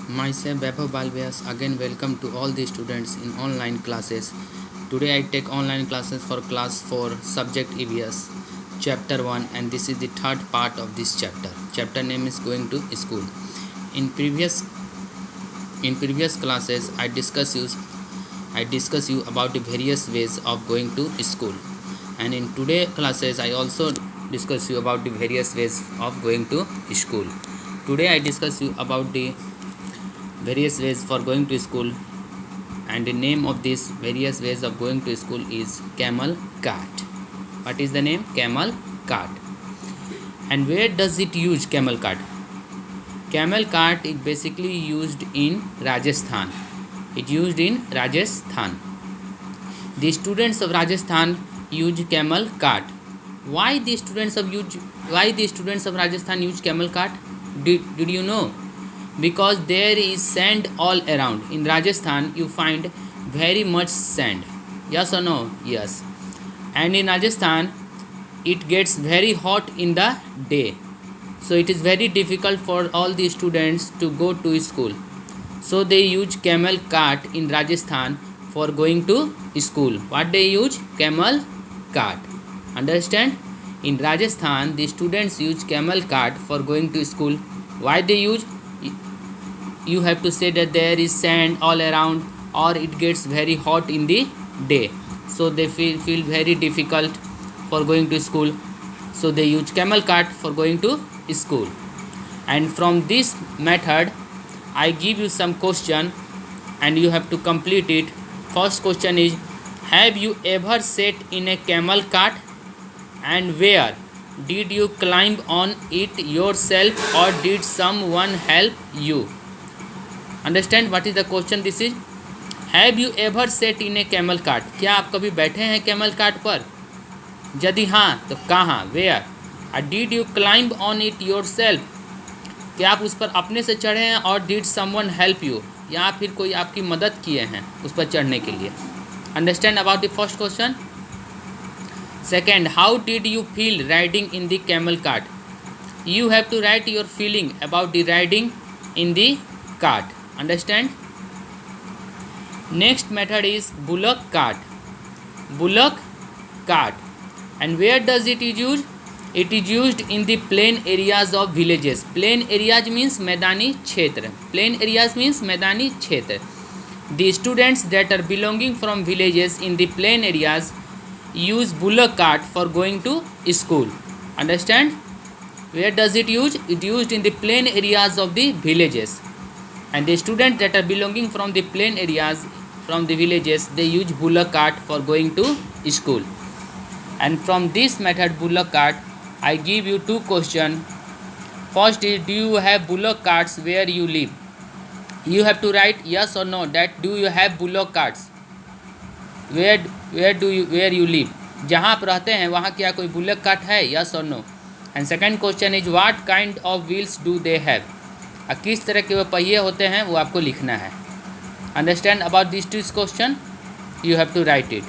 Myself Vaibhav Balvyas again welcome to all the students in online classes. Today I take online classes for class 4 subject EVS chapter 1 and this is the third part of this chapter. Chapter name is going to school. In previous classes I discuss you about the various ways of going to school, and in today classes I also discuss you about the various ways of going to school. Today I discuss you about the various ways for going to school, and the name of these various ways of going to school is camel cart. What is the name? Camel cart. And where does it use camel cart? Camel cart is basically used in Rajasthan. It used in Rajasthan. The students of Rajasthan use camel cart. Why the students of Rajasthan use camel cart? Did you know? Because there is sand all around. In Rajasthan you find very much sand. Yes or no? Yes. And in Rajasthan it gets very hot in the day, so it is very difficult for all the students to go to school, so they use camel cart in Rajasthan for going to school. What they use? Camel cart. Understand? In Rajasthan the students use camel cart for going to school. Why they use? You have to say that there is sand all around, or it gets very hot in the day, so they feel very difficult for going to school, so they use camel cart for going to school. And from this method I give you some question and you have to complete it. First question is, have you ever sat in a camel cart, and where? Did you climb on it yourself or did someone help you? Understand what is the question? This is, have you ever sat in a camel cart? क्या आप कभी बैठे हैं camel cart पर? यदि हाँ तो कहाँ? Where? Did you climb on it yourself? क्या आप उस पर अपने से चढ़े हैं, और did someone help you? या फिर कोई आपकी मदद किए हैं उस पर चढ़ने के लिए? Understand about the first question? Second, how did you feel riding in the camel cart? You have to write your feeling about the riding in the cart. Understand? Next method is bullock cart. Bullock cart. And where does it is used? It is used in the plain areas of villages. Plain areas means मैदानी क्षेत्र. Plain areas means मैदानी क्षेत्र. The students that are belonging from villages in the plain areas use bullock cart for going to school. Understand? Where does it use? It used in the plain areas of the villages. And the students that are belonging from the plain areas, from the villages, they use bullock cart for going to school. And from this method bullock cart I give you two questions. First is, do you have bullock carts where you live? You have to write yes or no, that do you have bullock carts where you live. जहाँ आप रहते हैं वहाँ क्या कोई bullock cart है? Yes or no. And second question is, what kind of wheels do they have? किस तरह के वो पहिए होते हैं वो आपको लिखना है. Understand about this two question, you have to write it.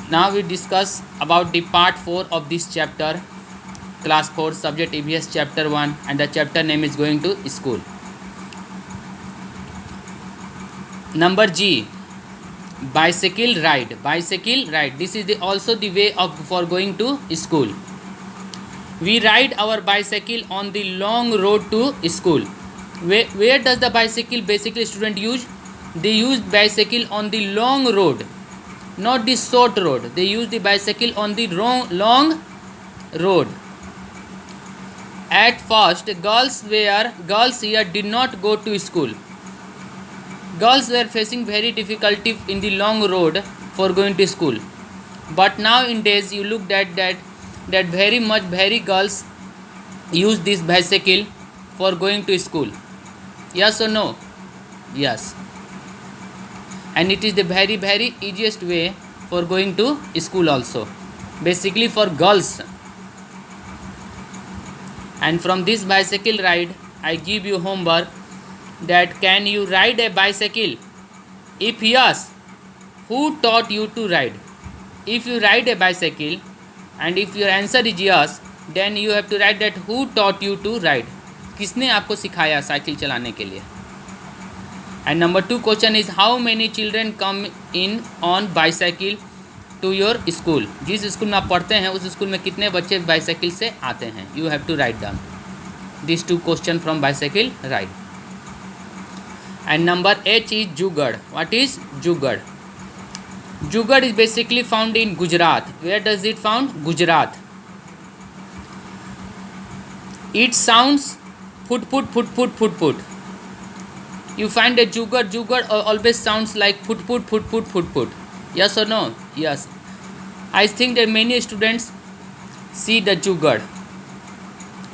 Now we discuss about the part 4 of this chapter, class 4 subject EVS chapter 1, and the chapter name is going to school. Number G, bicycle ride. Bicycle ride, this is also the way of for going to school. We ride our bicycle on the long road to school. Where does the bicycle basically student use? They use bicycle on the long road, not the short road. They use the bicycle on the long road. At first girls here did not go to school. Girls were facing very difficulty in the long road for going to school. But nowadays you look that very girls use this bicycle for going to school. Yes or no? Yes. And it is the very easiest way for going to school also, basically for girls. And from this bicycle ride I give you homework. that can you ride a bicycle? If yes, who taught you to ride? If you ride a bicycle and if your answer is yes, then you have to write that who taught you to ride. किसने आपको सिखाया cycle चलाने के लिए? And number 2 question is how many children come in on bicycle to your school? जिस school में आप पढ़ते हैं उस स्कूल में कितने बच्चे बाइसाइकिल से आते हैं? You have to write down these 2 question from bicycle ride. And number H is Jugaad. What is Jugaad? Jugaad is basically found in Gujarat. Where does it found? Gujarat. It sounds put. You find a Jugaad. Jugaad always sounds like put. Yes or no? Yes. I think that many students see the Jugaad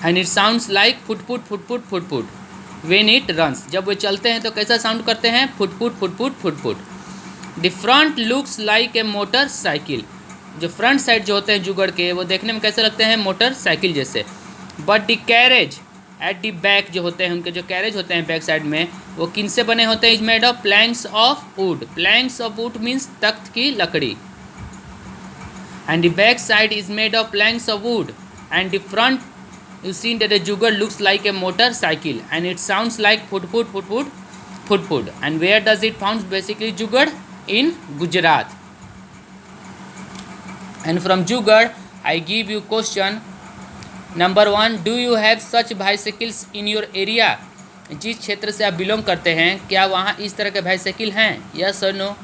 and it sounds like put. When it runs, जब वो चलते हैं तो कैसा sound करते हैं? Foot. The front looks like a motorcycle. जो front side जो होते हैं जुगड़ के वो देखने में कैसे लगते हैं? मोटरसाइकिल जैसे. But the carriage at the back जो होते हैं उनके जो कैरेज होते हैं बैक साइड में वो किन से बने होते हैं? Is made of planks of wood. Planks of wood means तख्त की लकड़ी. And the back side is made of planks of wood, and the front you see that the Jugaad looks like a motorcycle and it sounds like put. And where does it found? Basically Jugaad in Gujarat. And from Jugaad I give you question number 1. Do you have such bicycles in your area? जिस क्षेत्र से आप belong करते हैं क्या वहाँ इस तरह के बाइसाइकिल हैं? Yes or no?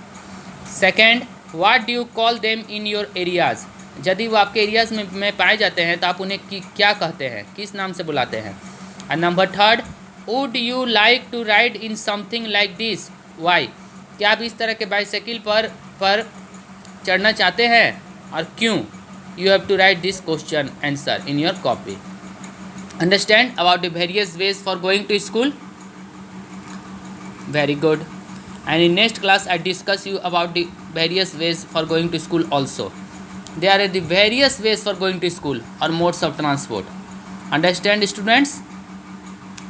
Second, what do you call them in your areas? यदि वो आपके एरियाज में पाए जाते हैं तो आप उन्हें क्या कहते हैं? किस नाम से बुलाते हैं? And number 3, would you like to ride in something like this? Why? क्या आप इस तरह के बाइसाइकिल पर चढ़ना चाहते हैं और क्यों? You have to write this question answer in your copy. Understand about the various ways for going to school? Very good. And in next class I discuss you about the various ways for going to school also. There are the various ways for going to school or modes of transport. Understand students?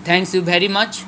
Thanks you very much.